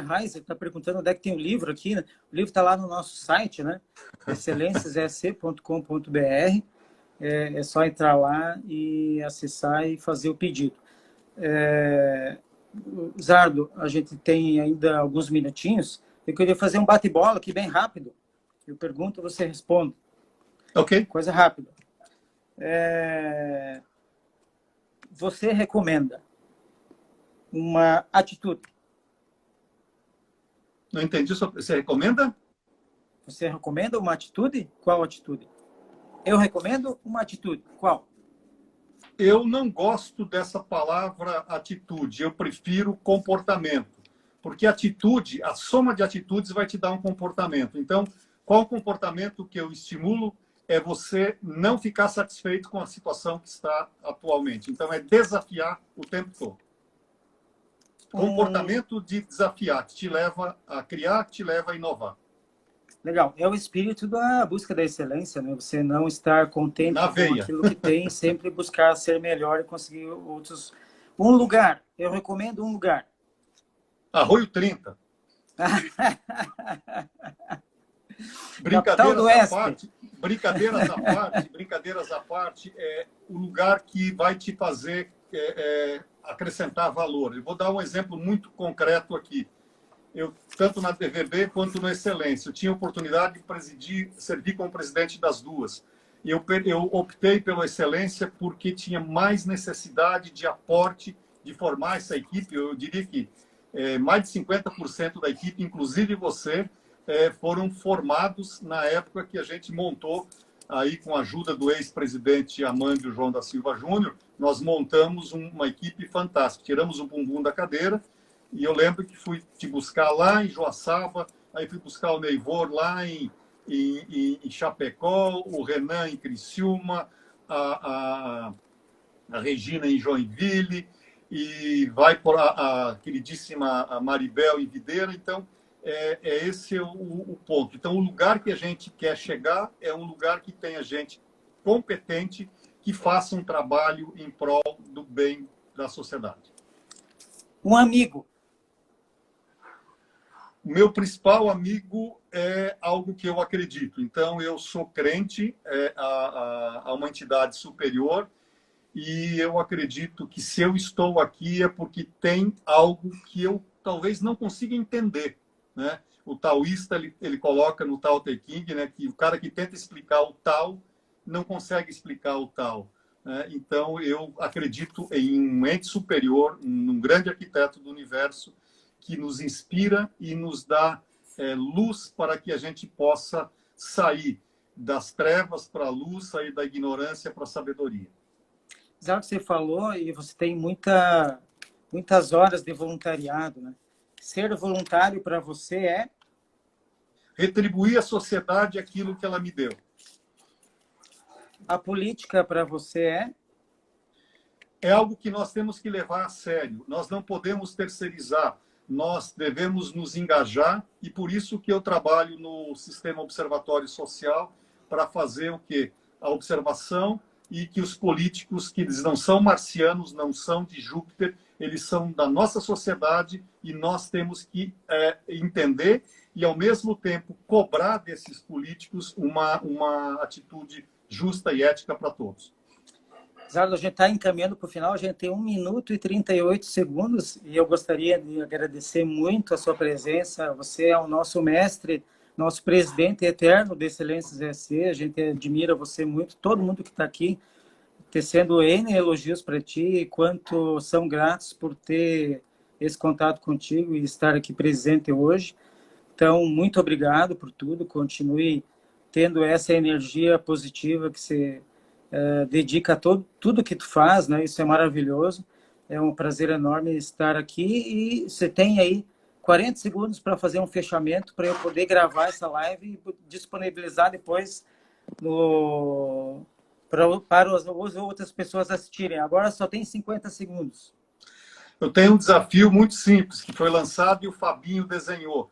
Reiser está perguntando onde é que tem o livro aqui, né? O livro está lá no nosso site, né? excelênciasesc.com.br. É só entrar lá e acessar e fazer o pedido. Zardo, a gente tem ainda alguns minutinhos. Eu queria fazer um bate-bola aqui bem rápido. Eu pergunto, você responde. Ok. Coisa rápida. Você recomenda uma atitude? Não entendi. Você recomenda? Você recomenda uma atitude? Qual atitude? Eu recomendo uma atitude. Qual? Eu não gosto dessa palavra atitude. Eu prefiro comportamento. Porque atitude, a soma de atitudes vai te dar um comportamento. Então, qual o comportamento que eu estimulo é você não ficar satisfeito com a situação que está atualmente. Então, é desafiar o tempo todo. Comportamento de desafiar, que te leva a criar, que te leva a inovar. Legal. É o espírito da busca da excelência, né? Você não estar contente com aquilo que tem, sempre buscar ser melhor e conseguir outros. Um lugar. Eu recomendo um lugar. Arroio 30. Brincadeiras à parte, é o lugar que vai te fazer acrescentar valor. Eu vou dar um exemplo muito concreto aqui. Eu, tanto na TVB quanto na Excelência, eu tinha a oportunidade de servir como presidente das duas. Eu optei pela excelência porque tinha mais necessidade de aporte, de formar essa equipe. Eu diria que mais de 50% da equipe, inclusive você, foram formados na época que a gente montou, aí com a ajuda do ex-presidente Amândio João da Silva Júnior, nós montamos uma equipe fantástica. Tiramos o bumbum da cadeira e eu lembro que fui te buscar lá em Joaçaba, aí fui buscar o Neivor lá em Chapecó, o Renan em Criciúma, a Regina em Joinville, e vai por a queridíssima Maribel em Videira. Então, esse o ponto. Então, o lugar que a gente quer chegar é um lugar que tenha gente competente, que faça um trabalho em prol do bem da sociedade. Um amigo. O meu principal amigo é algo que eu acredito. Então, eu sou crente a uma entidade superior e eu acredito que se eu estou aqui é porque tem algo que eu talvez não consiga entender, né? O taoísta, ele coloca no Tao Te Ching, né, que o cara que tenta explicar o Tao não consegue explicar o Tao, né? Então, eu acredito em um ente superior, num grande arquiteto do universo, que nos inspira e nos dá luz para que a gente possa sair das trevas para a luz, sair da ignorância para a sabedoria. Já que você falou, e você tem muitas horas de voluntariado, né? Ser voluntário para você é? Retribuir à sociedade aquilo que ela me deu. A política para você é? É algo que nós temos que levar a sério. Nós não podemos terceirizar. Nós devemos nos engajar e por isso que eu trabalho no Sistema Observatório Social para fazer o quê? A observação e que os políticos, que eles não são marcianos, não são de Júpiter, eles são da nossa sociedade e nós temos que entender e, ao mesmo tempo, cobrar desses políticos uma atitude justa e ética para todos. Zardo, a gente está encaminhando para o final, a gente tem 1 minuto e 38 segundos e eu gostaria de agradecer muito a sua presença. Você é o nosso mestre, nosso presidente eterno de Excelências SC, a gente admira você muito, todo mundo que está aqui, tecendo N elogios para ti, quanto são gratos por ter esse contato contigo e estar aqui presente hoje. Então, muito obrigado por tudo, continue tendo essa energia positiva que você dedica a tudo que tu faz, né? Isso é maravilhoso, é um prazer enorme estar aqui e você tem aí 40 segundos para fazer um fechamento para eu poder gravar essa live e disponibilizar depois para as outras pessoas assistirem. Agora só tem 50 segundos. Eu tenho um desafio muito simples, que foi lançado e o Fabinho desenhou.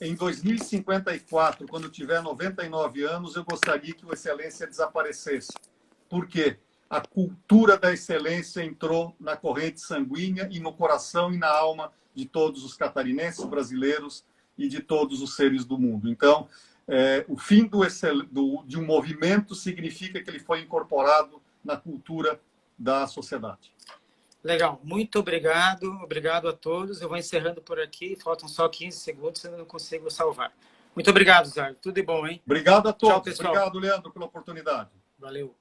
Em 2054, quando eu tiver 99 anos, eu gostaria que o Excelência desaparecesse. Por quê? A cultura da excelência entrou na corrente sanguínea e no coração e na alma de todos os catarinenses, brasileiros e de todos os seres do mundo. Então, o fim de um movimento significa que ele foi incorporado na cultura da sociedade. Legal, muito obrigado. Obrigado a todos. Eu vou encerrando por aqui. Faltam só 15 segundos, eu não consigo salvar. Muito obrigado, Zardo. Tudo de bom, hein? Obrigado a todos. Tchau, pessoal. Obrigado, Leandro, pela oportunidade. Valeu.